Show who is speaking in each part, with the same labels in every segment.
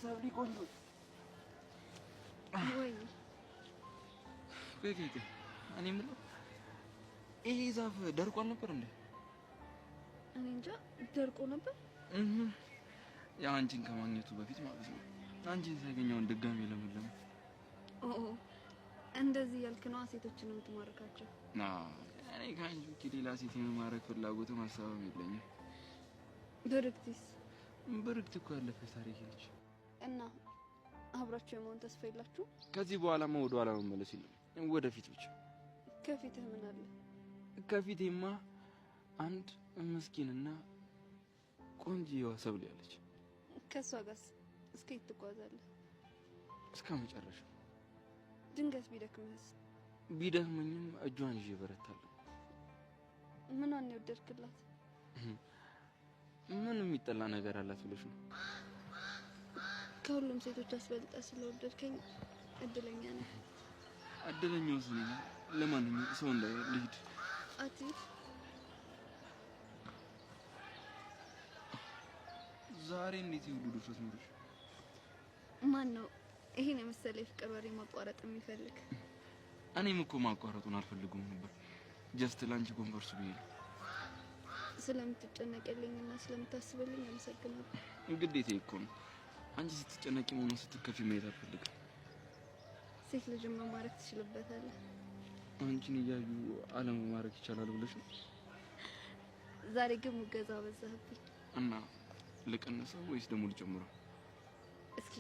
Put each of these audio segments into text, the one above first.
Speaker 1: ሰብሊ ቆንጆ
Speaker 2: ወይ
Speaker 1: ከከከ እኔ የምለው ይሄ ዛፍ ደርቋል ነበር እንዴ?
Speaker 2: እኔ እንጃ ደርቆ ነበር።
Speaker 1: ያው አንቺን ከማግኘቱ በፊት ማለት ነው። አንቺን ሳይገኘውን ድጋሚ ለምለም
Speaker 2: እንደዚህ ያልክ ነው ሴቶችን የምትማርካቸው?
Speaker 1: እኔ ከአንቺ ውጪ ሌላ ሴት የማረክ ፍላጎትም ሀሳብም የለኝም። ብርክት እኮ ያለፈ ታሪክ ነች።
Speaker 2: እና አብራችሁ የመሆን ተስፋ የላችሁ?
Speaker 1: ከዚህ በኋላማ ወደ ኋላ መመለስ የለም፣ ወደፊት ብቻ።
Speaker 2: ከፊትህ ምን አለ?
Speaker 1: ከፊቴማ አንድ ምስኪንና ቆንጆ ሰብሊ ያለች።
Speaker 2: ከሷ ጋርስ እስከ የት ትጓዛለህ?
Speaker 1: እስከ መጨረሻው።
Speaker 2: ድንገት ቢደክምህስ?
Speaker 1: ቢደክመኝም እጇን ይዤ በረታለሁ።
Speaker 2: ምኗን የወደድክላት?
Speaker 1: ምን የሚጠላ ነገር አላት ብለሽ ነው?
Speaker 2: ከሁሉም ሴቶች አስበልጠ ስለወደድከኝ እድለኛ ነኝ።
Speaker 1: እድለኛው እኔ ነኝ። ለማንኛውም ሰው ልሂድ።
Speaker 2: አትሂድ።
Speaker 1: ዛሬ እንዴት ይሁሉ ድፍረት ኖርሽ?
Speaker 2: ማን ነው ይሄን የመሰለ የፍቅር ወሬ ማቋረጥ የሚፈልግ?
Speaker 1: እኔም እኮ ማቋረጡን አልፈልግም ነበር። ጀስት ላንቺ ኮንፈርስ ብዬ
Speaker 2: ስለምትጨነቅልኝና ስለምታስብልኝ አመሰግናለሁ።
Speaker 1: ግዴታዬ እኮ ነው። አንቺ ስትጨነቂ ሆኖ ስትከፊ ማየት አልፈልግም።
Speaker 2: ሴት ልጅ መማረክ ትችልበታለህ።
Speaker 1: አንቺን እያዩ ዓለም መማረክ ይቻላል ብለሽ ነው?
Speaker 2: ዛሬ ግን ሙገዛ በዛህብኝ።
Speaker 1: እና ልቀንሰው ወይስ ደግሞ ልጨምረው?
Speaker 2: እስኪ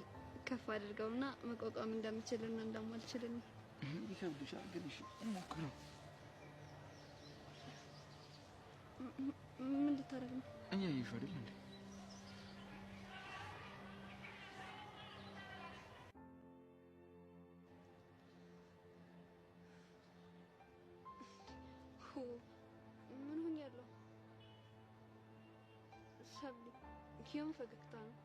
Speaker 2: ከፍ አድርገውና መቋቋም እንደምችልና እንደማልችል
Speaker 1: ይከብድሻል። ግን እሺ እንሞክረው።
Speaker 2: ምን ልታረግ ነው?
Speaker 1: እያየሽ አይደል እንዴ?
Speaker 2: ምን ሆኛለሁ? ሰብሊ የምን ፈገግታ ነው?